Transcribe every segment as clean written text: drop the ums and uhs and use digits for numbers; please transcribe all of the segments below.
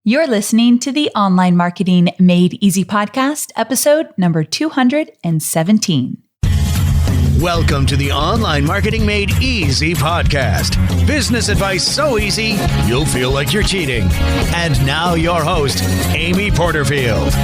You're listening to the Online Marketing Made Easy podcast, episode number 217. Welcome to the Online Marketing Made Easy podcast. Business advice so easy, you'll feel like you're cheating. And now your host, Amy Porterfield.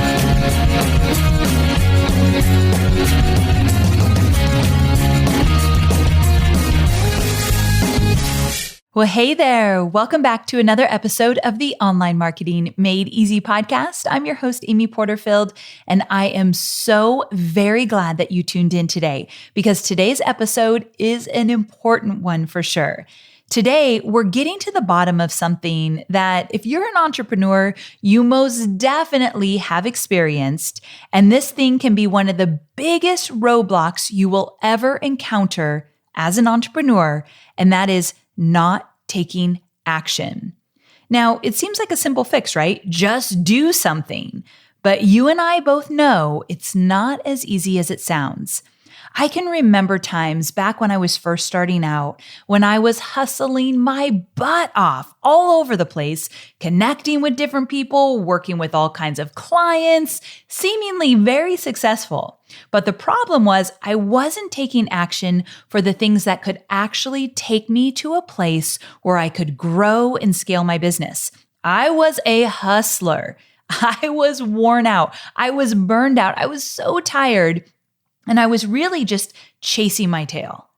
Well, hey there. Welcome back to another episode of the Online Marketing Made Easy podcast. I'm your host, Amy Porterfield, and I am so very glad that you tuned in today because today's episode is an important one for sure. Today, we're getting to the bottom of something that if you're an entrepreneur, you most definitely have experienced, and this thing can be one of the biggest roadblocks you will ever encounter as an entrepreneur, and that is not taking action. Now, it seems like a simple fix, right? Just do something. But you and I both know it's not as easy as it sounds. I can remember times back when I was first starting out, when I was hustling my butt off all over the place, connecting with different people, working with all kinds of clients, seemingly very successful. But the problem was I wasn't taking action for the things that could actually take me to a place where I could grow and scale my business. I was a hustler. I was worn out. I was burned out. I was so tired. And I was really just chasing my tail.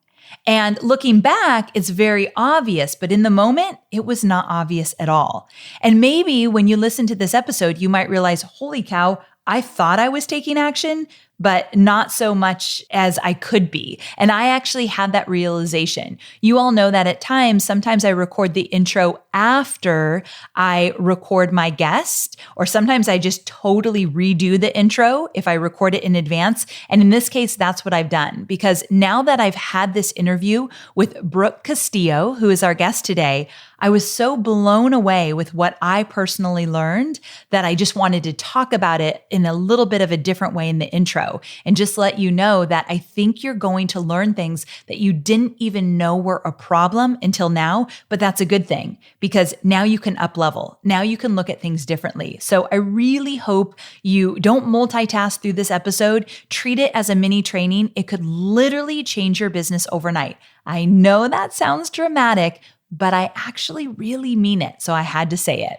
And looking back, it's very obvious, but in the moment, it was not obvious at all. And maybe when you listen to this episode, you might realize, holy cow, I thought I was taking action, but not so much as I could be. And I actually had that realization. You all know that at times, sometimes I record the intro after I record my guest, or sometimes I just totally redo the intro if I record it in advance. And in this case, that's what I've done because now that I've had this interview with Brooke Castillo, who is our guest today, I was so blown away with what I personally learned that I just wanted to talk about it in a little bit of a different way in the intro and just let you know that I think you're going to learn things that you didn't even know were a problem until now, but that's a good thing because now you can up level. Now you can look at things differently. So I really hope you don't multitask through this episode. Treat it as a mini training. It could literally change your business overnight. I know that sounds dramatic, but I actually really mean it, so I had to say it.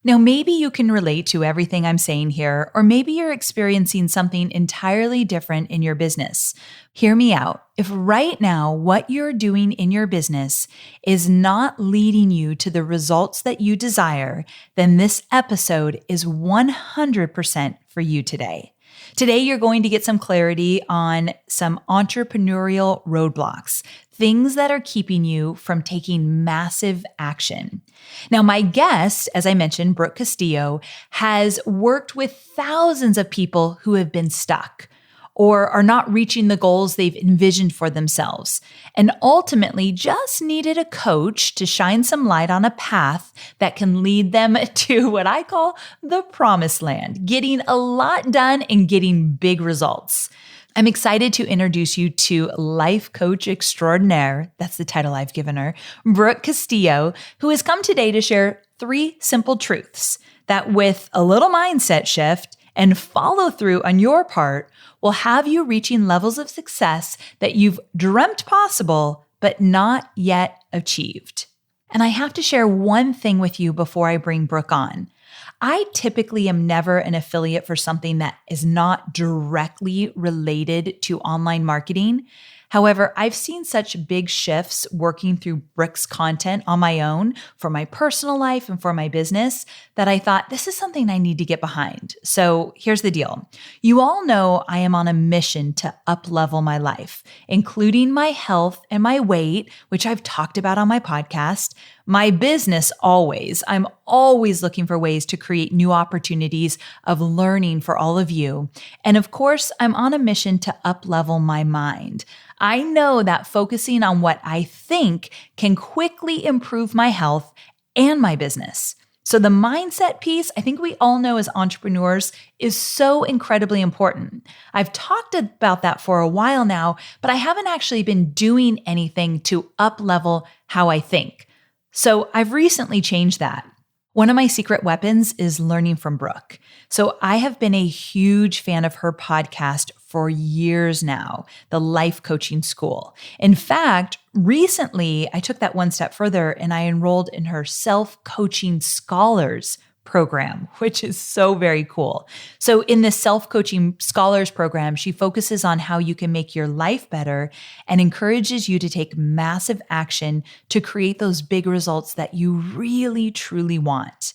Now, maybe you can relate to everything I'm saying here, or maybe you're experiencing something entirely different in your business. Hear me out. If right now what you're doing in your business is not leading you to the results that you desire, then this episode is 100% for you today. Today, you're going to get some clarity on some entrepreneurial roadblocks, things that are keeping you from taking massive action. Now, my guest, as I mentioned, Brooke Castillo, has worked with thousands of people who have been stuck or are not reaching the goals they've envisioned for themselves, and ultimately just needed a coach to shine some light on a path that can lead them to what I call the promised land, getting a lot done and getting big results. I'm excited to introduce you to Life Coach Extraordinaire, that's the title I've given her, Brooke Castillo, who has come today to share 3 simple truths that with a little mindset shift and follow through on your part will have you reaching levels of success that you've dreamt possible, but not yet achieved. And I have to share one thing with you before I bring Brooke on. I typically am never an affiliate for something that is not directly related to online marketing. However, I've seen such big shifts working through Brooke's content on my own for my personal life and for my business that I thought this is something I need to get behind. So here's the deal. You all know I am on a mission to up-level my life, including my health and my weight, which I've talked about on my podcast, my business always. I'm always looking for ways to create new opportunities of learning for all of you. And of course, I'm on a mission to up-level my mind. I know that focusing on what I think can quickly improve my health and my business. So the mindset piece, I think we all know as entrepreneurs, is so incredibly important. I've talked about that for a while now, but I haven't actually been doing anything to up-level how I think. So I've recently changed that. One of my secret weapons is learning from Brooke. So I have been a huge fan of her podcast for years now, the Life Coaching School. In fact, recently I took that one step further and I enrolled in her Self-Coaching Scholars program, which is so very cool. So in this Self-Coaching Scholars program, she focuses on how you can make your life better and encourages you to take massive action to create those big results that you really, truly want.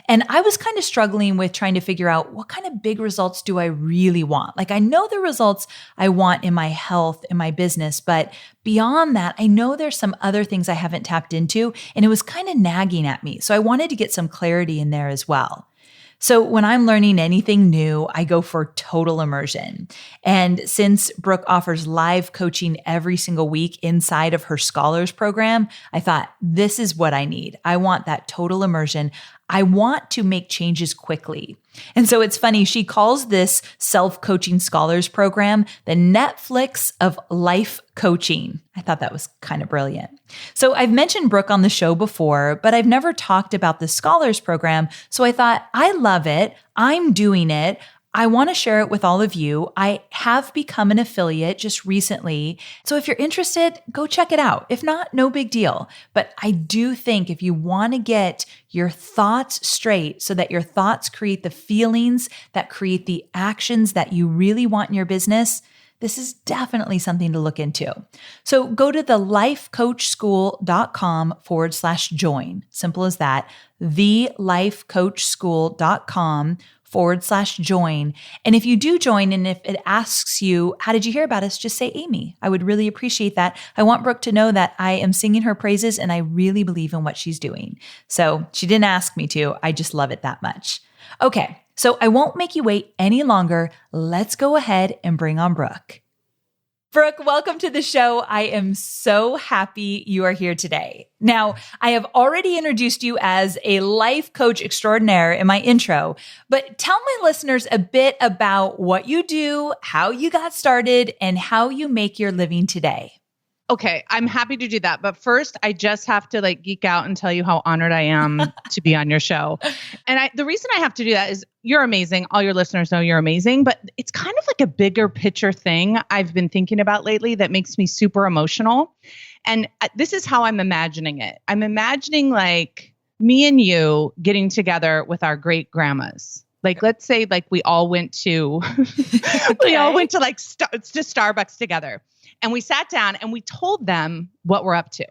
And I was kind of struggling with trying to figure out what kind of big results do I really want? Like I know the results I want in my health, in my business, but beyond that, I know there's some other things I haven't tapped into, and it was kind of nagging at me. So I wanted to get some clarity in there as well. So when I'm learning anything new, I go for total immersion. And since Brooke offers live coaching every single week inside of her Scholars program, I thought, this is what I need. I want that total immersion. I want to make changes quickly. And so it's funny, she calls this Self-Coaching Scholars program the Netflix of life coaching. I thought that was kind of brilliant. So I've mentioned Brooke on the show before, but I've never talked about the Scholars program. So I thought, I love it. I'm doing it. I want to share it with all of you. I have become an affiliate just recently. So if you're interested, go check it out. If not, no big deal. But I do think if you want to get your thoughts straight so that your thoughts create the feelings that create the actions that you really want in your business, this is definitely something to look into. So go to the lifecoachschool.com/join. Simple as that. thelifecoachschool.com/join. And if you do join and if it asks you, how did you hear about us? Just say Amy. I would really appreciate that. I want Brooke to know that I am singing her praises and I really believe in what she's doing. So she didn't ask me to. I just love it that much. Okay. So I won't make you wait any longer. Let's go ahead and bring on Brooke. Brooke, welcome to the show. I am so happy you are here today. Now, I have already introduced you as a life coach extraordinaire in my intro, but tell my listeners a bit about what you do, how you got started, and how you make your living today. Okay, I'm happy to do that. But first, I just have to geek out and tell you how honored I am to be on your show. And the reason I have to do that is you're amazing. All your listeners know you're amazing, but it's kind of like a bigger picture thing I've been thinking about lately that makes me super emotional. And this is how I'm imagining it. I'm imagining me and you getting together with our great grandmas. Let's say we all went to, we all went to to Starbucks together. And we sat down and we told them what we're up to.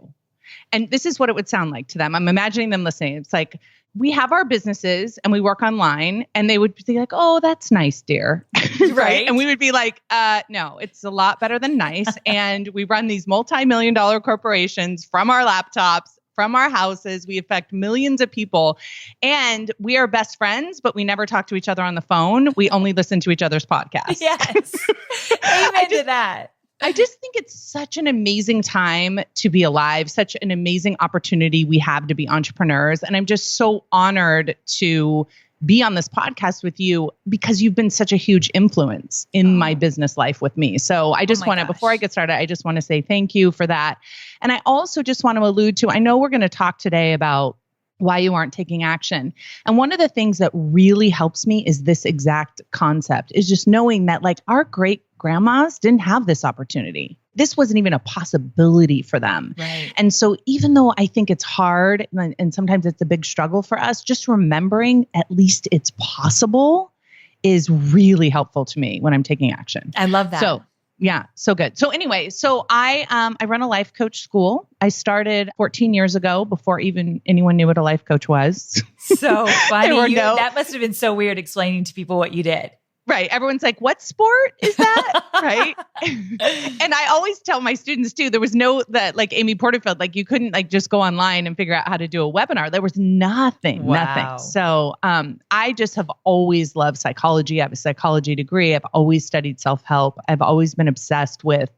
And this is what it would sound like to them. I'm imagining them listening. It's like, we have our businesses and we work online, and they would be like, oh, that's nice, dear. Right. And we would be like, no, it's a lot better than nice. And we run these multi-million-dollar corporations from our laptops, from our houses. We affect millions of people, and we are best friends, but we never talk to each other on the phone. We only listen to each other's podcasts. Yes. Amen to that. I just think it's such an amazing time to be alive, such an amazing opportunity we have to be entrepreneurs. And I'm just so honored to be on this podcast with you because you've been such a huge influence in my business life with me. So I just want to, before I get started, I just want to say thank you for that. And I also just want to allude to, I know we're going to talk today about why you aren't taking action. And one of the things that really helps me is this exact concept, is just knowing that our great grandmas didn't have this opportunity. This wasn't even a possibility for them. Right. And so even though I think it's hard and sometimes it's a big struggle for us, just remembering at least it's possible is really helpful to me when I'm taking action. I love that. So yeah, so good. So anyway, I run a life coach school. I started 14 years ago before even anyone knew what a life coach was. So funny. That must have been so weird explaining to people what you did. Right. Everyone's like, what sport is that? Right. And I always tell my students too, there was no, Amy Porterfield, you couldn't just go online and figure out how to do a webinar. There was nothing. So I just have always loved psychology. I have a psychology degree. I've always studied self-help. I've always been obsessed with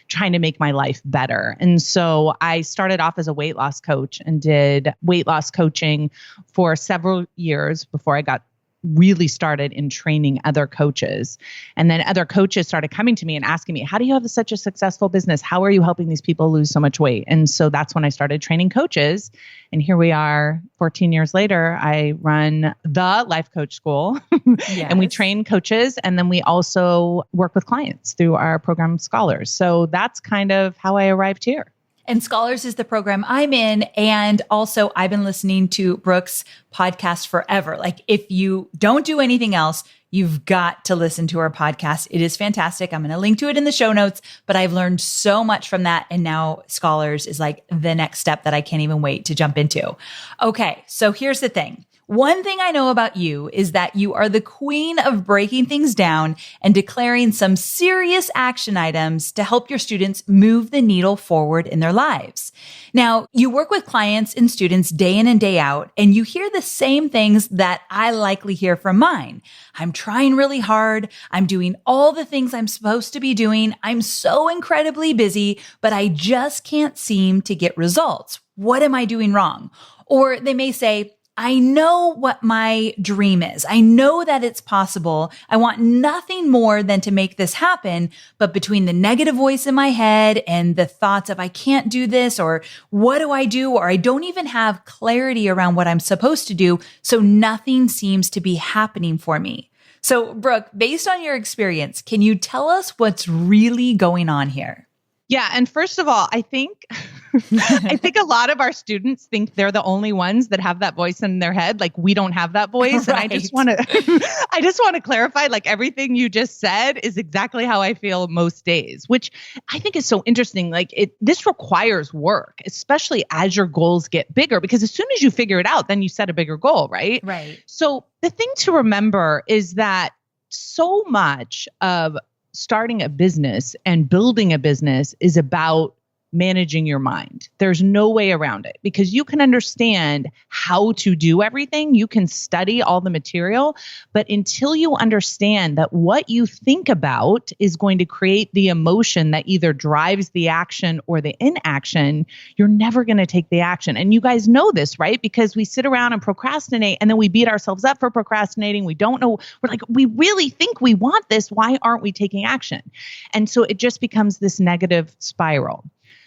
trying to make my life better. And so I started off as a weight loss coach and did weight loss coaching for several years before I got really started in training other coaches. And then other coaches started coming to me and asking me, how do you have such a successful business? How are you helping these people lose so much weight? And so that's when I started training coaches. And here we are 14 years later, I run the Life Coach School and we train coaches. And then we also work with clients through our program Scholars. So that's kind of how I arrived here. And Scholars is the program I'm in. And also I've been listening to Brooke's podcast forever. Like if you don't do anything else, you've got to listen to her podcast. It is fantastic. I'm going to link to it in the show notes, but I've learned so much from that. And now Scholars is like the next step that I can't even wait to jump into. Okay. So here's the thing. One thing I know about you is that you are the queen of breaking things down and declaring some serious action items to help your students move the needle forward in their lives. Now, you work with clients and students day in and day out, and you hear the same things that I likely hear from mine. I'm trying really hard. I'm doing all the things I'm supposed to be doing. I'm so incredibly busy, but I just can't seem to get results. What am I doing wrong? Or they may say, I know what my dream is. I know that it's possible. I want nothing more than to make this happen. But between the negative voice in my head and the thoughts of I can't do this, or what do? Or I don't even have clarity around what I'm supposed to do. So nothing seems to be happening for me. So Brooke, based on your experience, can you tell us what's really going on here? Yeah. And first of all, I think a lot of our students think they're the only ones that have that voice in their head. Like we don't have that voice. Right. And I just want to clarify, like everything you just said is exactly how I feel most days, which I think is so interesting. Like this requires work, especially as your goals get bigger, because as soon as you figure it out, then you set a bigger goal, right? Right. So the thing to remember is that so much of starting a business and building a business is about managing your mind. There's no way around it because you can understand how to do everything. You can study all the material, but until you understand that what you think about is going to create the emotion that either drives the action or the inaction, you're never going to take the action. And you guys know this, right? Because we sit around and procrastinate and then we beat ourselves up for procrastinating. We don't know. We're like, we really think we want this. Why aren't we taking action? And so it just becomes this negative spiral.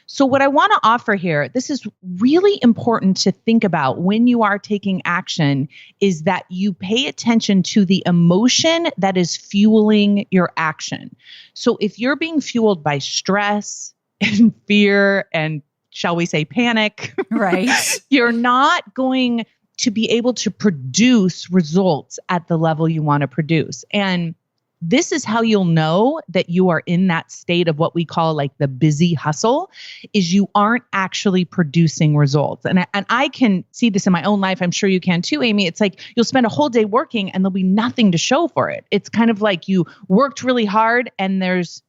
So what I want to offer here, this is really important to think about when you are taking action, is that you pay attention to the emotion that is fueling your action. So if you're being fueled by stress and fear and, shall we say, panic, right? You're not going to be able to produce results at the level you want to produce. And this is how you'll know that you are in that state of what we call like the busy hustle, is you aren't actually producing results. And I can see this in my own life. I'm sure you can too, Amy. It's like you'll spend a whole day working and there'll be nothing to show for it. It's kind of like you worked really hard and there's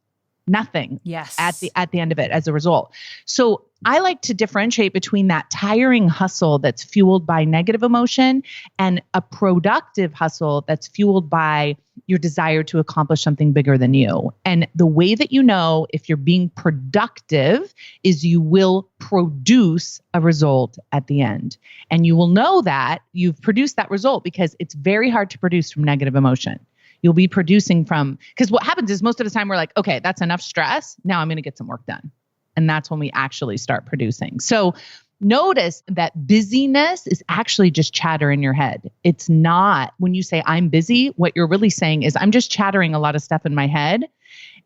nothing at the end of it as a result. So I like to differentiate between that tiring hustle that's fueled by negative emotion and a productive hustle that's fueled by your desire to accomplish something bigger than you. And the way that you know if you're being productive is you will produce a result at the end. And you will know that you've produced that result because it's very hard to produce from negative emotion. You'll be producing from, because what happens is most of the time we're like, okay, that's enough stress. Now I'm going to get some work done. And that's when we actually start producing. So notice that busyness is actually just chatter in your head. It's not, when you say I'm busy, what you're really saying is I'm just chattering a lot of stuff in my head.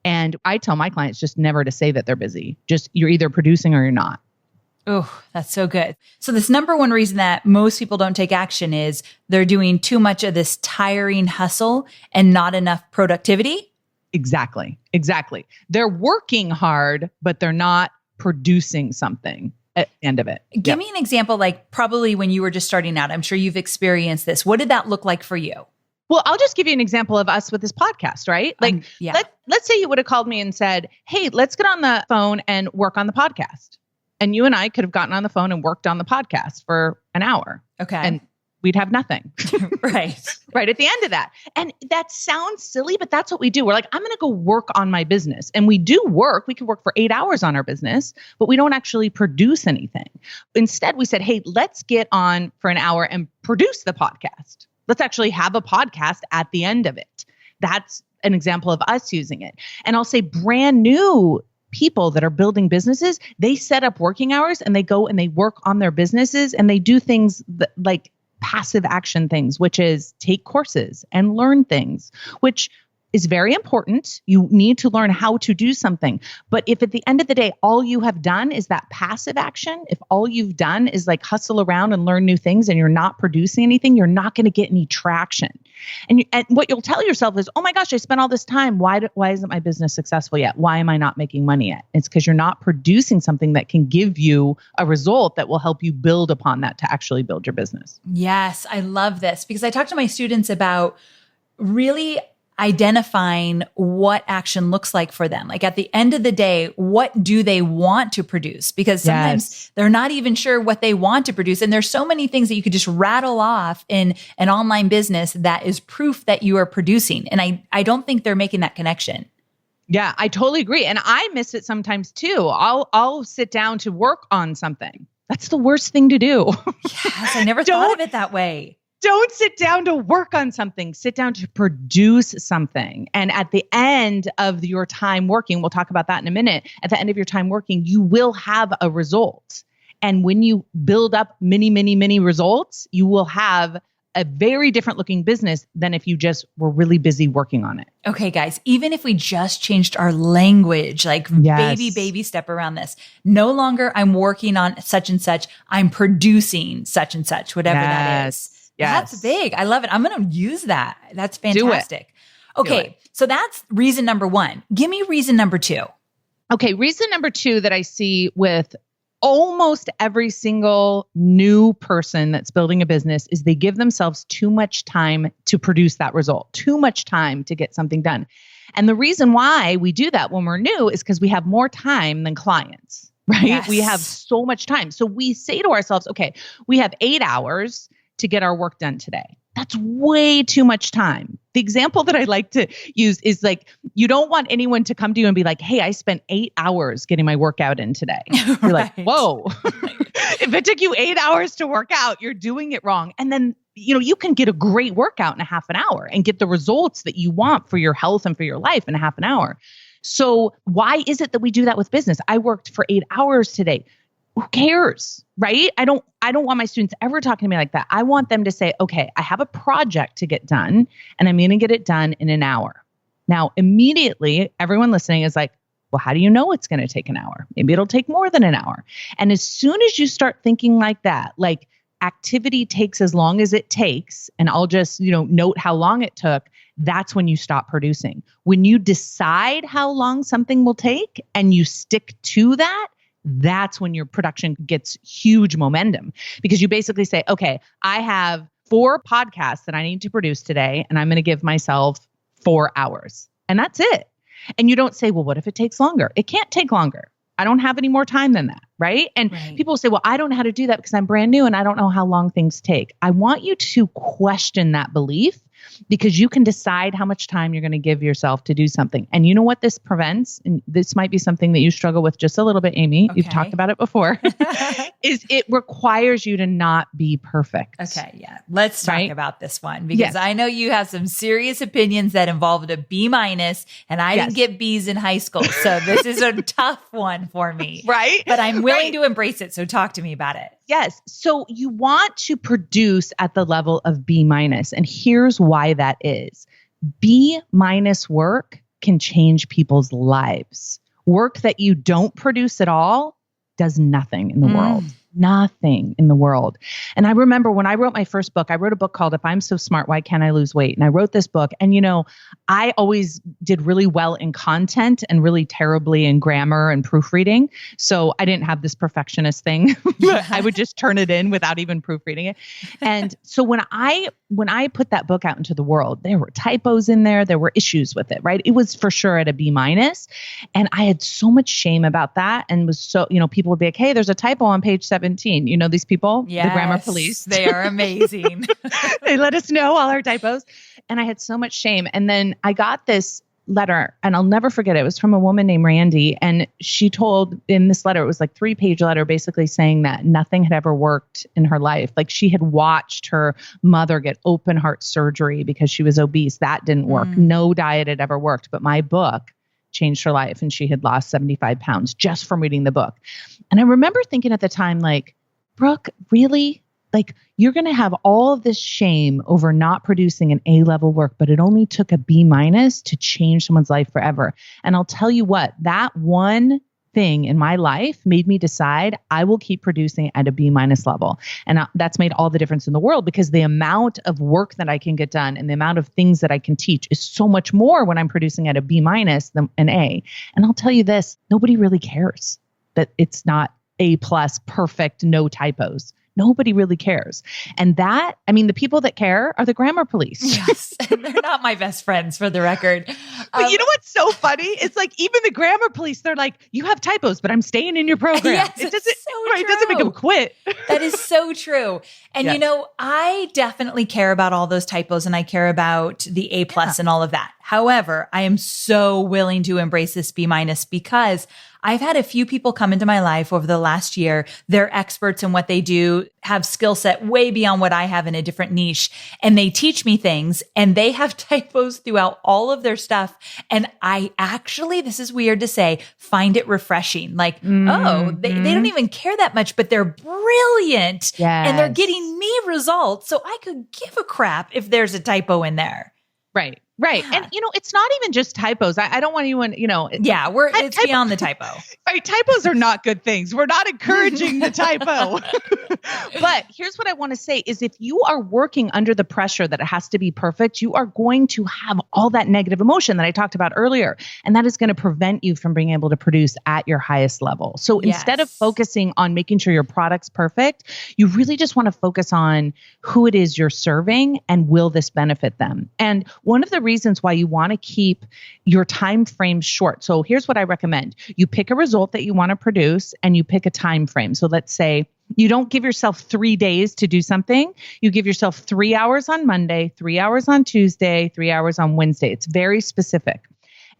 And I tell my clients just never to say that they're busy. Just you're either producing or you're not. Oh, that's so good. So this number one reason that most people don't take action is they're doing too much of this tiring hustle and not enough productivity. Exactly. They're working hard, but they're not producing something at the end of it. Give me an example, like probably when you were just starting out. I'm sure you've experienced this. What did that look like for you? Well, I'll just give you an example of us with this podcast, right? Like, let's say you would have called me and said, hey, let's get on the phone and work on the podcast. And you and I could have gotten on the phone and worked on the podcast for an hour. Okay. And we'd have nothing. Right. Right at the end of that. And that sounds silly, but that's what we do. We're like, I'm going to go work on my business. And we do work. We could work for 8 hours on our business, but we don't actually produce anything. Instead, we said, hey, let's get on for an hour and produce the podcast. Let's actually have a podcast at the end of it. That's an example of us using it. And I'll say brand new people that are building businesses, they set up working hours and they go and they work on their businesses and they do things like passive action things, which is take courses and learn things, which is very important. You need to learn how to do something. But if at the end of the day, all you have done is that passive action, if all you've done is like hustle around and learn new things and you're not producing anything, you're not going to get any traction. And what you'll tell yourself is, oh my gosh, I spent all this time. Why isn't my business successful yet? Why am I not making money yet? It's because you're not producing something that can give you a result that will help you build upon that to actually build your business. Yes, I love this because I talk to my students about really identifying what action looks like for them. Like at the end of the day, what do they want to produce? Because sometimes they're not even sure what they want to produce. And there's so many things that you could just rattle off in an online business that is proof that you are producing. And I don't think they're making that connection. Yeah, I totally agree. And I miss it sometimes too. I'll sit down to work on something. That's the worst thing to do. Yes, I never thought of it that way. Don't sit down to work on something. Sit down to produce something. And at the end of your time working, we'll talk about that in a minute. At the end of your time working, you will have a result. And when you build up many, many, many results, you will have a very different looking business than if you just were really busy working on it. Okay, guys, even if we just changed our language, like baby step around this, no longer I'm working on such and such, I'm producing such and such, whatever that is. Yes. That's big. I love it. I'm going to use that. That's fantastic. Okay. So that's reason number one. Give me reason number two. Okay. Reason number two that I see with almost every single new person that's building a business is they give themselves too much time to produce that result, too much time to get something done. And the reason why we do that when we're new is because we have more time than clients, right? Yes. We have so much time. So we say to ourselves, okay, we have 8 hours to get our work done today. That's way too much time. The example that I like to use is like, you don't want anyone to come to you and be like, hey, I spent 8 hours getting my workout in today. You're like, whoa, if it took you 8 hours to work out, you're doing it wrong. And then, you can get a great workout in a half an hour and get the results that you want for your health and for your life in a half an hour. So why is it that we do that with business? I worked for 8 hours today. Who cares, right? I don't want my students ever talking to me like that. I want them to say, okay, I have a project to get done and I'm going to get it done in an hour. Now, immediately, everyone listening is like, well, how do you know it's going to take an hour? Maybe it'll take more than an hour. And as soon as you start thinking like that, like activity takes as long as it takes, and I'll just, note how long it took, that's when you stop producing. When you decide how long something will take and you stick to that, that's when your production gets huge momentum, because you basically say, okay, I have 4 podcasts that I need to produce today, and I'm going to give myself 4 hours. And that's it. And you don't say, well, what if it takes longer? It can't take longer. I don't have any more time than that, right? And people say, well, I don't know how to do that because I'm brand new and I don't know how long things take. I want you to question that belief, because you can decide how much time you're going to give yourself to do something. And you know what this prevents? And this might be something that you struggle with just a little bit, Amy. Okay. You've talked about it before. Is it requires you to not be perfect. Okay. Yeah. Let's talk about this one, because I know you have some serious opinions that involved a B-, and I didn't get B's in high school. So this is a tough one for me. Right. But I'm willing to embrace it. So talk to me about it. Yes. So you want to produce at the level of B-. And here's why that is. B- work can change people's lives. Work that you don't produce at all does nothing in the world. Nothing in the world. And I remember when I wrote my first book, I wrote a book called If I'm So Smart, Why Can't I Lose Weight? And I wrote this book. And, I always did really well in content and really terribly in grammar and proofreading. So I didn't have this perfectionist thing. I would just turn it in without even proofreading it. And so when I put that book out into the world, there were typos in there. There were issues with it, right? It was for sure at a B-. And I had so much shame about that. And was so, people would be like, hey, there's a typo on page 17. You know these people? Yes, the grammar police. They are amazing. They let us know all our typos. And I had so much shame. And then I got this letter, and I'll never forget it. It was from a woman named Randy. And she told in this letter, it was like 3-page letter, basically saying that nothing had ever worked in her life. Like she had watched her mother get open heart surgery because she was obese. That didn't work. No diet had ever worked. But my book changed her life. And she had lost 75 pounds just from reading the book. And I remember thinking at the time, like, Brooke, really? Like, you're going to have all of this shame over not producing an A-level work, but it only took a B- to change someone's life forever. And I'll tell you what, that one thing in my life made me decide I will keep producing at a B- level. And that's made all the difference in the world, because the amount of work that I can get done and the amount of things that I can teach is so much more when I'm producing at a B- than an A. And I'll tell you this, nobody really cares that it's not A+, perfect, no typos. Nobody really cares. And that, I mean, the people that care are the grammar police. Yes. And they're not my best friends, for the record. But you know what's so funny? It's like, even the grammar police, they're like, you have typos, but I'm staying in your program. Yes, it it doesn't make them quit. That is so true. And Yes. you know, I definitely care about all those typos, and I care about the A+ and all of that. However, I am so willing to embrace this B- because I've had a few people come into my life over the last year. They're experts in what they do, have skill set way beyond what I have in a different niche. And they teach me things, and they have typos throughout all of their stuff. And I actually, this is weird to say, find it refreshing. Like, oh, they don't even care that much, but they're brilliant. Yes. And they're getting me results. So I could give a crap if there's a typo in there. Right. Right. Yeah. And, you know, it's not even just typos. I don't want anyone, you know. Yeah, it's beyond the typo. Right. Typos are not good things. We're not encouraging the typo. But here's what I want to say is, if you are working under the pressure that it has to be perfect, you are going to have all that negative emotion that I talked about earlier. And that is going to prevent you from being able to produce at your highest level. So instead of focusing on making sure your product's perfect, you really just want to focus on who it is you're serving and will this benefit them. And one of the reasons why you want to keep your time frame short. So here's what I recommend. You pick a result that you want to produce and you pick a time frame. So let's say you don't give yourself 3 days to do something. You give yourself 3 hours on Monday, 3 hours on Tuesday, 3 hours on Wednesday. It's very specific.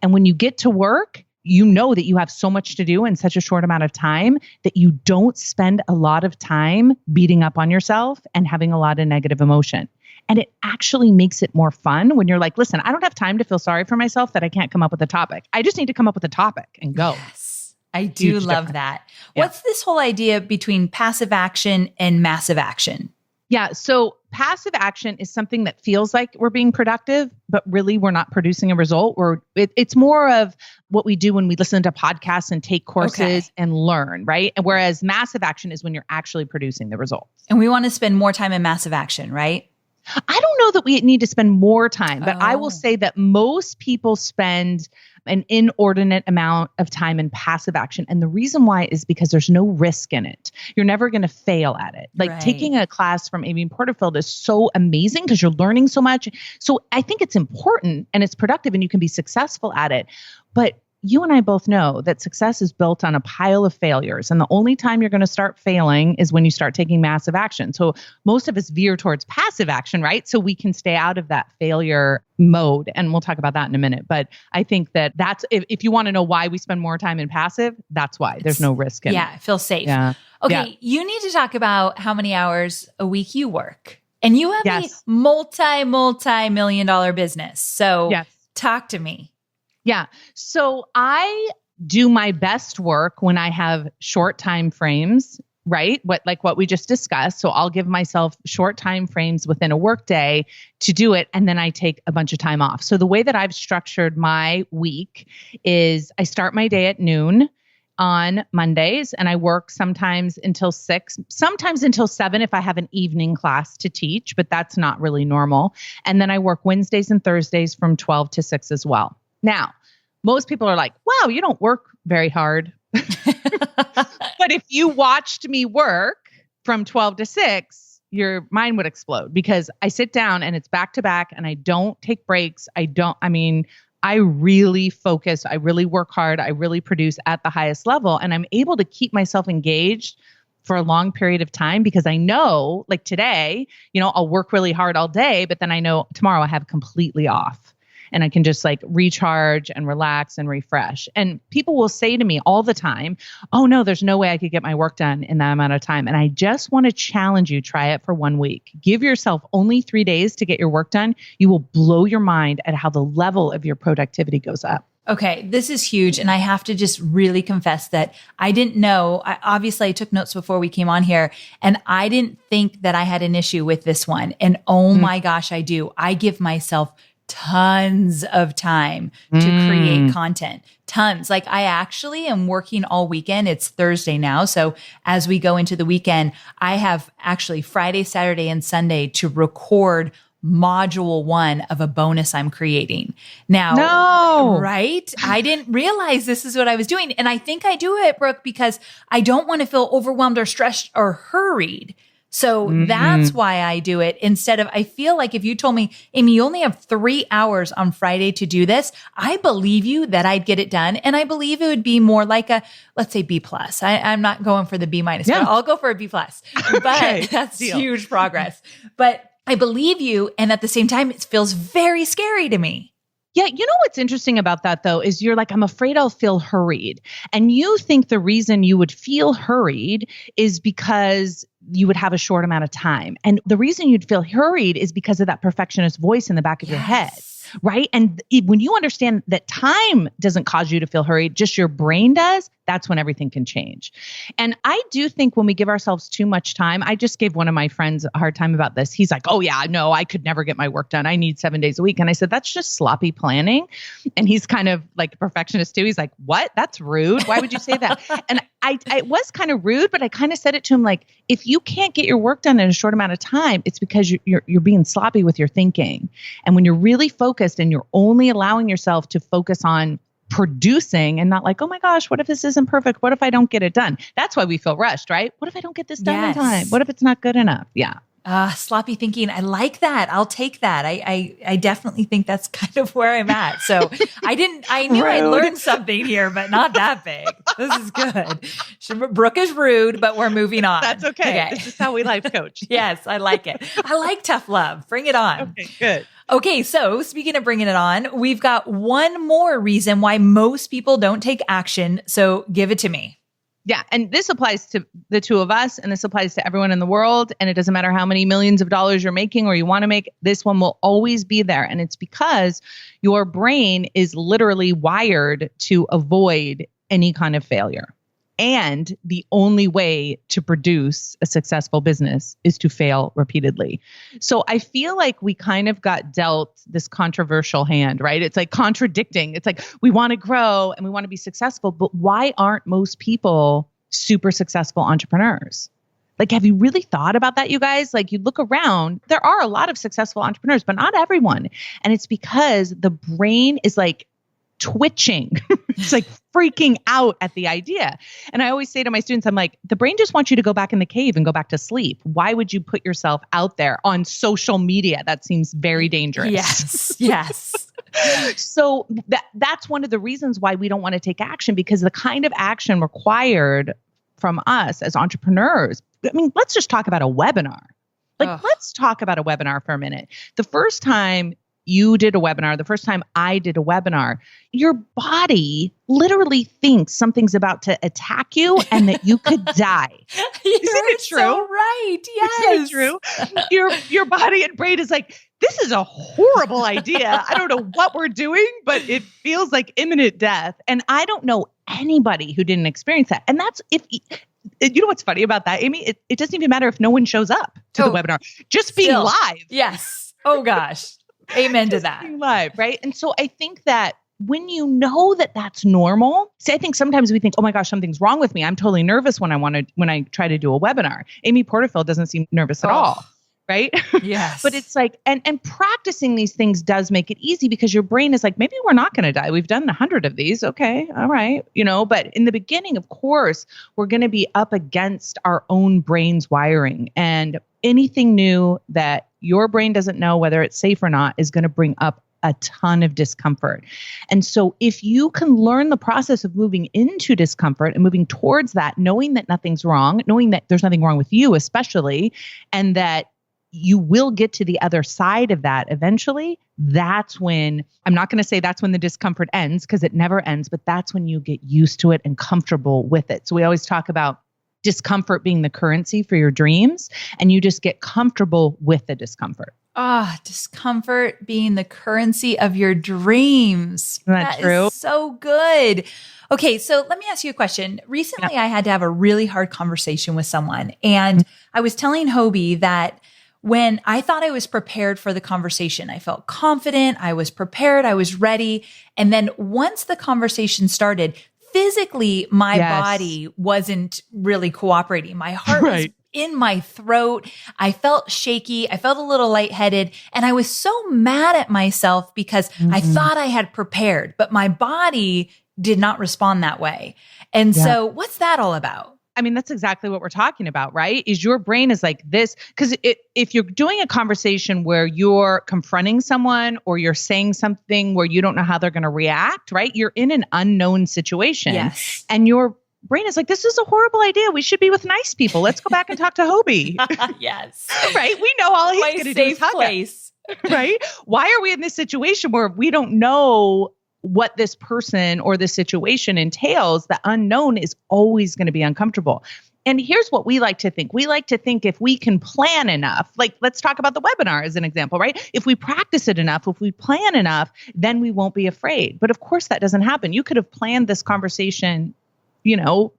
And when you get to work, you know that you have so much to do in such a short amount of time that you don't spend a lot of time beating up on yourself and having a lot of negative emotion. And it actually makes it more fun when you're like, listen, I don't have time to feel sorry for myself that I can't come up with a topic. I just need to come up with a topic and go. Yes, I do love that. Yeah. What's this whole idea between passive action and massive action? Yeah. So passive action is something that feels like we're being productive, but really we're not producing a result. It's more of what we do when we listen to podcasts and take courses and learn, right? And whereas massive action is when you're actually producing the results. And we want to spend more time in massive action, right? I don't know that we need to spend more time, but I will say that most people spend an inordinate amount of time in passive action. And the reason why is because there's no risk in it. You're never going to fail at it. Like taking a class from Amy Porterfield is so amazing because you're learning so much. So I think it's important and it's productive and you can be successful at it. But you and I both know that success is built on a pile of failures. And the only time you're going to start failing is when you start taking massive action. So most of us veer towards passive action, right? So we can stay out of that failure mode. And we'll talk about that in a minute. But I think that that's, if you want to know why we spend more time in passive, that's why. There's no risk in it. Yeah, feel safe. Yeah. Okay, you need to talk about how many hours a week you work. And you have a multi-million dollar business. So talk to me. Yeah. So I do my best work when I have short time frames, right? What we just discussed. So I'll give myself short time frames within a workday to do it. And then I take a bunch of time off. So the way that I've structured my week is I start my day at noon on Mondays and I work sometimes until 6, sometimes until 7 if I have an evening class to teach, but that's not really normal. And then I work Wednesdays and Thursdays from 12 to 6 as well. Now, most people are like, wow, you don't work very hard. But if you watched me work from 12 to 6, your mind would explode because I sit down and it's back to back and I don't take breaks. I really focus. I really work hard. I really produce at the highest level. And I'm able to keep myself engaged for a long period of time because I know, like today, I'll work really hard all day, but then I know tomorrow I have completely off. and I can just like recharge and relax and refresh. And people will say to me all the time, oh no, there's no way I could get my work done in that amount of time. And I just want to challenge you, try it for 1 week. Give yourself only 3 days to get your work done. You will blow your mind at how the level of your productivity goes up. Okay, this is huge. And I have to just really confess that I didn't know. Obviously, I took notes before we came on here, and I didn't think that I had an issue with this one. And oh my gosh, I do. I give myself tons of time to create content. Tons. Like I actually am working all weekend. It's Thursday now. So as we go into the weekend, I have actually Friday, Saturday, and Sunday to record module 1 of a bonus I'm creating. Now, right? I didn't realize this is what I was doing. And I think I do it, Brooke, because I don't want to feel overwhelmed or stressed or hurried. So that's why I do it instead of, I feel like if you told me, Amy, you only have 3 hours on Friday to do this, I believe you that I'd get it done. And I believe it would be more like a, let's say B+. I'm not going for the B-, but I'll go for a B+. But Okay, that's huge progress. But I believe you. And at the same time, it feels very scary to me. Yeah. You know what's interesting about that though, is you're like, I'm afraid I'll feel hurried. And you think the reason you would feel hurried is because you would have a short amount of time. And the reason you'd feel hurried is because of that perfectionist voice in the back of your head. Right. And when you understand that time doesn't cause you to feel hurried, just your brain does, that's when everything can change. And I do think when we give ourselves too much time, I just gave one of my friends a hard time about this. He's like, oh yeah, no, I could never get my work done. I need 7 days a week. And I said, that's just sloppy planning. And he's kind of like a perfectionist too. He's like, what? That's rude. Why would you say that? And I was kind of rude, but I kind of said it to him like, if you can't get your work done in a short amount of time, it's because you're being sloppy with your thinking. And when you're really focused and you're only allowing yourself to focus on producing and not like, oh my gosh, what if this isn't perfect? What if I don't get it done? That's why we feel rushed, right? What if I don't get this done in time? What if it's not good enough? Yeah. Sloppy thinking. I like that. I'll take that. I definitely think that's kind of where I'm at. So I knew I learned something here, but not that big. This is good. Brooke is rude, but we're moving on. That's okay. This is how we life coach. Yes, I like it. I like tough love. Bring it on. Okay, good. Okay, so speaking of bringing it on, we've got one more reason why most people don't take action. So give it to me. Yeah. And this applies to the two of us, and this applies to everyone in the world. And it doesn't matter how many millions of dollars you're making or you want to make, this one will always be there. And it's because your brain is literally wired to avoid any kind of failure. And the only way to produce a successful business is to fail repeatedly. So I feel like we kind of got dealt this controversial hand, right? It's like contradicting. It's like we want to grow and we want to be successful, but why aren't most people super successful entrepreneurs? Like, have you really thought about that, you guys? Like, you look around, there are a lot of successful entrepreneurs, but not everyone. And it's because the brain is like twitching. It's like freaking out at the idea. And I always say to my students, I'm like, the brain just wants you to go back in the cave and go back to sleep. Why would you put yourself out there on social media? That seems very dangerous. Yes. Yes. So that's one of the reasons why we don't want to take action, because the kind of action required from us as entrepreneurs, I mean, let's just talk about a webinar. Let's talk about a webinar for a minute. The first time you did a webinar, the first time I did a webinar, your body literally thinks something's about to attack you and that you could die. Isn't it true? So right. Yes. Isn't it true? Your body and brain is like, this is a horrible idea. I don't know what we're doing, but it feels like imminent death. And I don't know anybody who didn't experience that. And that's you know what's funny about that, Amy? It doesn't even matter if no one shows up to the webinar. Just being live. Yes. Oh gosh. Amen to that. Being live, right? And so I think that when you know that that's normal, I think sometimes we think, oh my gosh, something's wrong with me. I'm totally nervous when I try to do a webinar. Amy Porterfield doesn't seem nervous at all. Right? Yes. But it's like, and practicing these things does make it easy, because your brain is like, maybe we're not going to die. We've done 100 of these. Okay. All right. But in the beginning, of course, we're going to be up against our own brain's wiring, and anything new that your brain doesn't know whether it's safe or not is going to bring up a ton of discomfort. And so if you can learn the process of moving into discomfort and moving towards that, knowing that nothing's wrong, knowing that there's nothing wrong with you, especially, and that you will get to the other side of that eventually. That's when, I'm not going to say that's when the discomfort ends, because it never ends, but that's when you get used to it and comfortable with it. So we always talk about discomfort being the currency for your dreams, and you just get comfortable with the discomfort. Discomfort being the currency of your dreams. Isn't that true? Is so good. Okay, so let me ask you a question. Recently, I had to have a really hard conversation with someone, and I was telling Hobie that when I thought I was prepared for the conversation, I felt confident, I was prepared, I was ready. And then once the conversation started, physically, my body wasn't really cooperating. My heart was in my throat. I felt shaky. I felt a little lightheaded. And I was so mad at myself because I thought I had prepared, but my body did not respond that way. And so what's that all about? I mean, that's exactly what we're talking about, right? Is your brain is like this, because if you're doing a conversation where you're confronting someone or you're saying something where you don't know how they're going to react, right? You're in an unknown situation. Yes. And your brain is like, this is a horrible idea. We should be with nice people. Let's go back and talk to Hobie. Yes. Right? We know all he's My going to do is safe hug place. us, right? Why are we in this situation where we don't know what this person or this situation entails? The unknown is always going to be uncomfortable. And here's what we like to think. We like to think if we can plan enough, like let's talk about the webinar as an example, right? If we practice it enough, if we plan enough, then we won't be afraid. But of course that doesn't happen. You could have planned this conversation,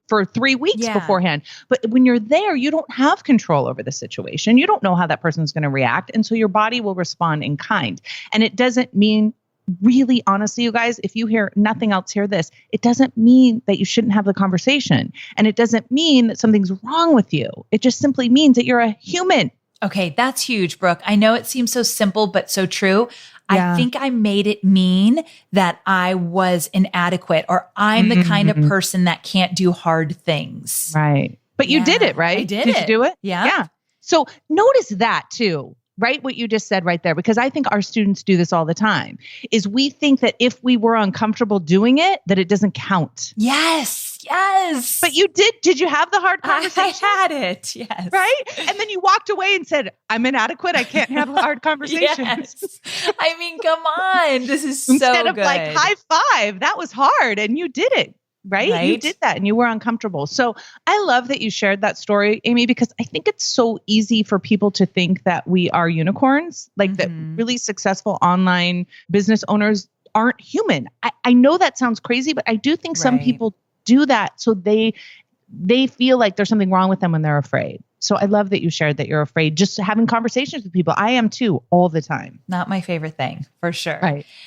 for 3 weeks beforehand. But when you're there, you don't have control over the situation. You don't know how that person's going to react. And so your body will respond in kind. And it doesn't mean, really, honestly, you guys, if you hear nothing else, hear this. It doesn't mean that you shouldn't have the conversation. And it doesn't mean that something's wrong with you. It just simply means that you're a human. Okay, that's huge, Brooke. I know it seems so simple, but so true. I think I made it mean that I was inadequate or I'm the kind of person that can't do hard things. Right. But you did it, right? I did you do it? Yeah. Yeah. So notice that too. Right? What you just said right there, because I think our students do this all the time, is we think that if we were uncomfortable doing it, that it doesn't count. Yes. Yes. But you did you have the hard conversation? I had it. Yes. Right? And then you walked away and said, I'm inadequate. I can't have a hard conversation. Yes. I mean, come on. This is so Instead of good. like high five, that was hard. And you did it. Right? You did that and you were uncomfortable. So I love that you shared that story, Amy, because I think it's so easy for people to think that we are unicorns, like that really successful online business owners aren't human. I know that sounds crazy, but I do think some people do that. So they feel like there's something wrong with them when they're afraid. So I love that you shared that you're afraid, just having conversations with people. I am too, all the time. Not my favorite thing, for sure.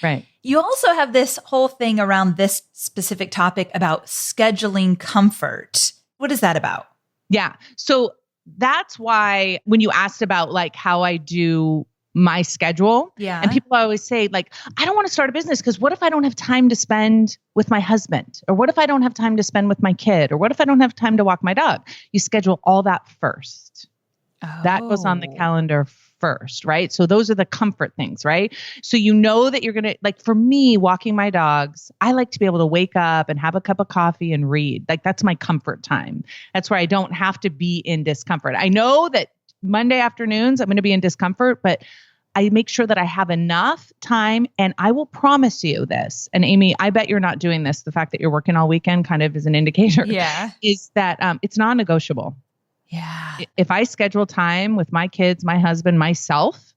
Right. You also have this whole thing around this specific topic about scheduling comfort. What is that about? Yeah. So that's why when you asked about like how I do my schedule, and people always say like, I don't want to start a business because what if I don't have time to spend with my husband? Or what if I don't have time to spend with my kid? Or what if I don't have time to walk my dog? You schedule all that first. That goes on the calendar first, right? So those are the comfort things, right? So you know that you're going to, like for me, walking my dogs, I like to be able to wake up and have a cup of coffee and read. Like that's my comfort time. That's where I don't have to be in discomfort. I know that Monday afternoons, I'm going to be in discomfort, but I make sure that I have enough time, and I will promise you this. And Amy, I bet you're not doing this. The fact that you're working all weekend kind of is an indicator. Yeah. Is that it's non-negotiable. Yeah. If I schedule time with my kids, my husband, myself,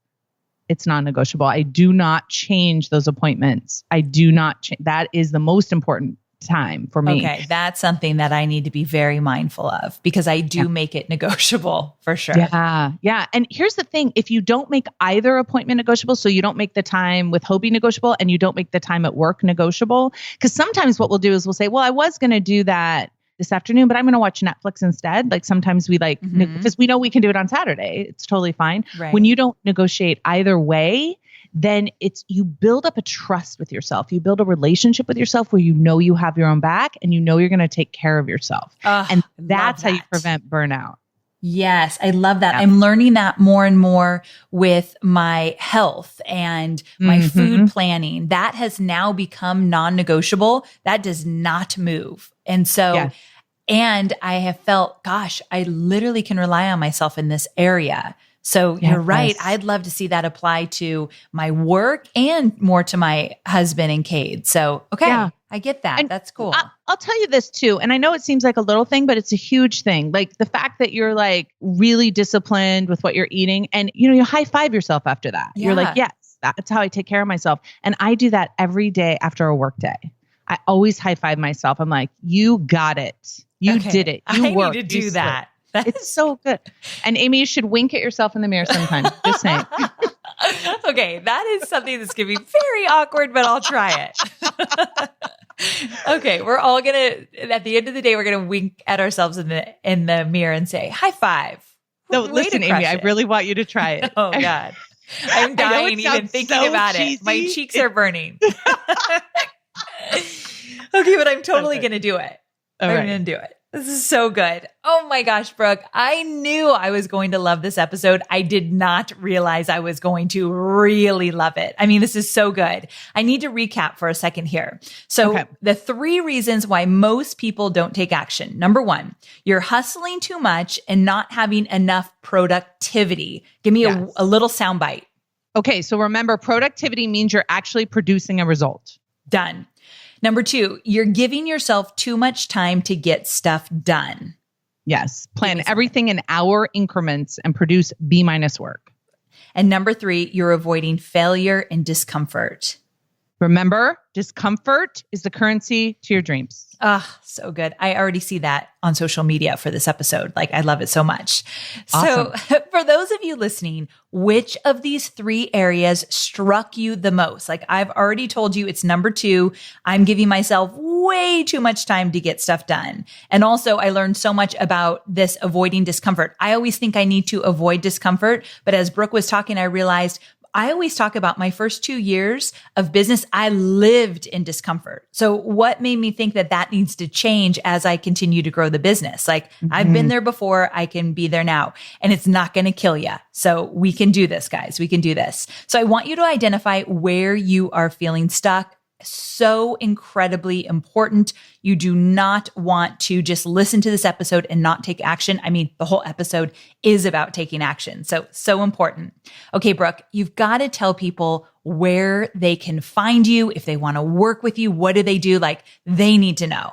it's non-negotiable. I do not change those appointments. I do not change. That is the most important time for me. Okay. That's something that I need to be very mindful of because I do make it negotiable for sure. Yeah. Yeah. And here's the thing. If you don't make either appointment negotiable, so you don't make the time with Hobie negotiable and you don't make the time at work negotiable, because sometimes what we'll do is we'll say, well, I was going to do that this afternoon, but I'm going to watch Netflix instead. Like sometimes we because we know we can do it on Saturday. It's totally fine. Right. When you don't negotiate either way, then you build up a trust with yourself. You build a relationship with yourself where you know you have your own back and you know you're going to take care of yourself. And that's how you prevent burnout. Yes, I love that. I'm learning that more and more with my health and my food planning. That has now become non-negotiable. That does not move. And so, and I have felt, gosh, I literally can rely on myself in this area So you're right. Yes. I'd love to see that apply to my work and more to my husband and Cade. So, okay. Yeah. I get that. And That's cool. I'll tell you this too. And I know it seems like a little thing, but it's a huge thing. Like the fact that you're like really disciplined with what you're eating and, you high five yourself after that. Yeah. You're like, yes, that's how I take care of myself. And I do that every day after a work day. I always high five myself. I'm like, you got it. You did it. You worked. I need to do that. It's so good. And Amy, you should wink at yourself in the mirror sometime. Just saying. Okay. That is something that's going to be very awkward, but I'll try it. Okay. We're all going to, at the end of the day, we're going to wink at ourselves in the mirror and say, high five. No, Way listen, to Amy, crush I it. really want you to try it. Oh God. I'm dying even thinking about it. My cheeks are burning. Okay, but I'm totally going to do it. I'm going to do it. This is so good. Oh my gosh, Brooke. I knew I was going to love this episode. I did not realize I was going to really love it. I mean, this is so good. I need to recap for a second here. So the 3 reasons why most people don't take action. Number 1, you're hustling too much and not having enough productivity. Give me a little soundbite. Okay. So remember, productivity means you're actually producing a result. Done. Number 2, you're giving yourself too much time to get stuff done. Yes. Plan everything in hour increments and produce B- work. And number 3, you're avoiding failure and discomfort. Remember, discomfort is the currency to your dreams. Ah, so good. I already see that on social media for this episode. Like, I love it so much. Awesome. So for those of you listening, which of these 3 areas struck you the most? Like, I've already told you it's number 2. I'm giving myself way too much time to get stuff done. And also I learned so much about this avoiding discomfort. I always think I need to avoid discomfort. But as Brooke was talking, I realized I always talk about my first 2 years of business. I lived in discomfort. So what made me think that needs to change as I continue to grow the business? Like I've been there before, I can be there now, and it's not going to kill you. So we can do this, guys. We can do this. So I want you to identify where you are feeling stuck. So incredibly important. You do not want to just listen to this episode and not take action. I mean, the whole episode is about taking action. So important. Okay, Brooke, you've got to tell people where they can find you. If they want to work with you, what do they do? Like, they need to know.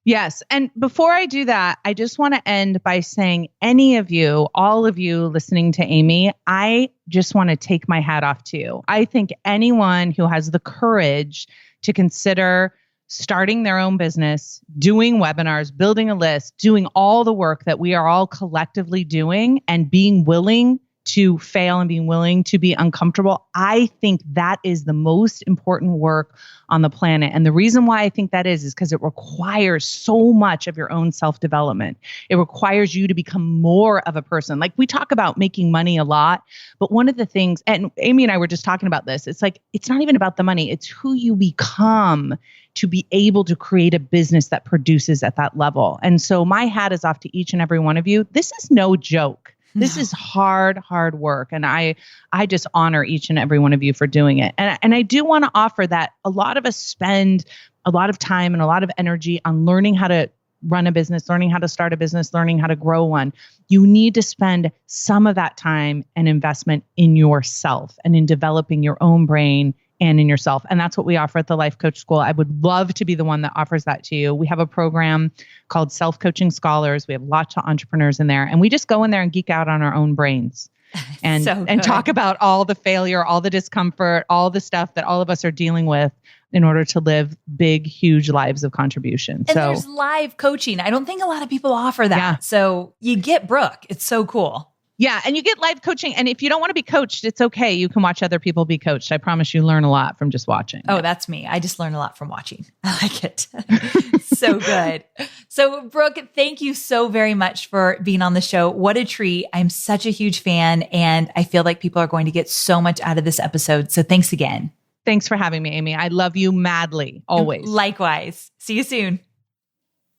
Yes. And before I do that, I just want to end by saying any of you, all of you listening to Amy, I just want to take my hat off to you. I think anyone who has the courage to consider starting their own business, doing webinars, building a list, doing all the work that we are all collectively doing and being willing to fail and being willing to be uncomfortable. I think that is the most important work on the planet. And the reason why I think that is because it requires so much of your own self-development. It requires you to become more of a person. Like we talk about making money a lot, but one of the things, and Amy and I were just talking about this, it's like, it's not even about the money. It's who you become to be able to create a business that produces at that level. And so my hat is off to each and every one of you. This is no joke. This is hard work. And I just honor each and every one of you for doing it. And I do want to offer that a lot of us spend a lot of time and a lot of energy on learning how to run a business, learning how to start a business, learning how to grow one. You need to spend some of that time and investment in yourself and in developing your own brain and in yourself. And that's what we offer at the Life Coach School. I would love to be the one that offers that to you. We have a program called Self-Coaching Scholars. We have lots of entrepreneurs in there, and we just go in there and geek out on our own brains and talk about all the failure, all the discomfort, all the stuff that all of us are dealing with in order to live big, huge lives of contribution. And there's live coaching. I don't think a lot of people offer that. Yeah. So you get Brooke. It's so cool. Yeah. And you get live coaching. And if you don't want to be coached, it's okay. You can watch other people be coached. I promise you learn a lot from just watching. Oh, that's me. I just learn a lot from watching. I like it. So good. So Brooke, thank you so very much for being on the show. What a treat. I'm such a huge fan, and I feel like people are going to get so much out of this episode. So thanks again. Thanks for having me, Amy. I love you madly, always. Likewise. See you soon.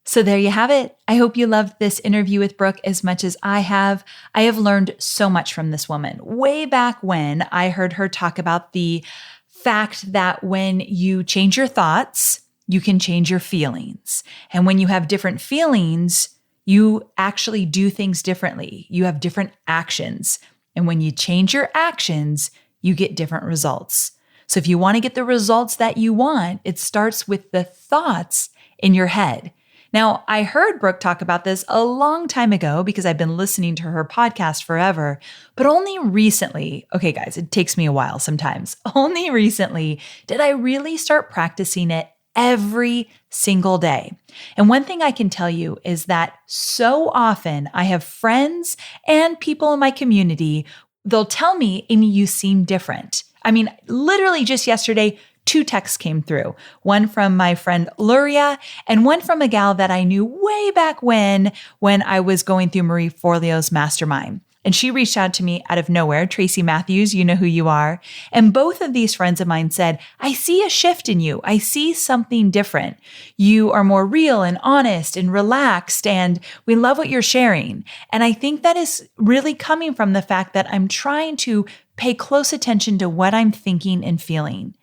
So there you have it. I hope you loved this interview with Brooke as much as I have. I have learned so much from this woman. Way back when I heard her talk about the fact that when you change your thoughts, you can change your feelings. And when you have different feelings, you actually do things differently. You have different actions. And when you change your actions, you get different results. So if you want to get the results that you want, it starts with the thoughts in your head. Now, I heard Brooke talk about this a long time ago because I've been listening to her podcast forever, but only recently, okay guys, it takes me a while sometimes, only recently did I really start practicing it every single day. And one thing I can tell you is that so often I have friends and people in my community, they'll tell me, Amy, you seem different. I mean, literally just yesterday, 2 texts came through, one from my friend Luria and one from a gal that I knew way back when I was going through Marie Forleo's mastermind. And she reached out to me out of nowhere. Tracy Matthews, you know who you are. And both of these friends of mine said, I see a shift in you. I see something different. You are more real and honest and relaxed, and we love what you're sharing. And I think that is really coming from the fact that I'm trying to pay close attention to what I'm thinking and feeling.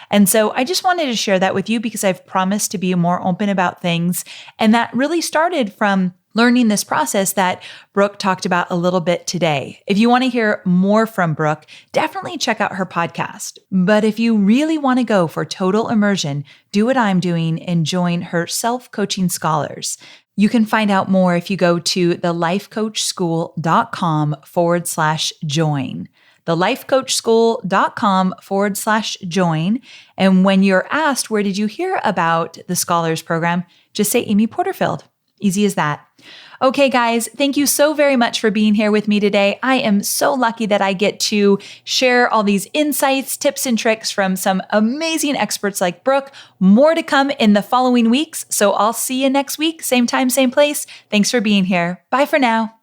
And so I just wanted to share that with you because I've promised to be more open about things. And that really started from learning this process that Brooke talked about a little bit today. If you want to hear more from Brooke, definitely check out her podcast. But if you really want to go for total immersion, do what I'm doing and join her self-coaching scholars. You can find out more if you go to thelifecoachschool.com/join. thelifecoachschool.com/join. And when you're asked, where did you hear about the Scholars Program? Just say Amy Porterfield. Easy as that. Okay, guys, thank you so very much for being here with me today. I am so lucky that I get to share all these insights, tips, and tricks from some amazing experts like Brooke. More to come in the following weeks. So I'll see you next week, same time, same place. Thanks for being here. Bye for now.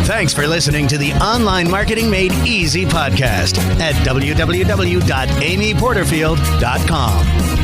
Thanks for listening to the Online Marketing Made Easy podcast at www.amyporterfield.com.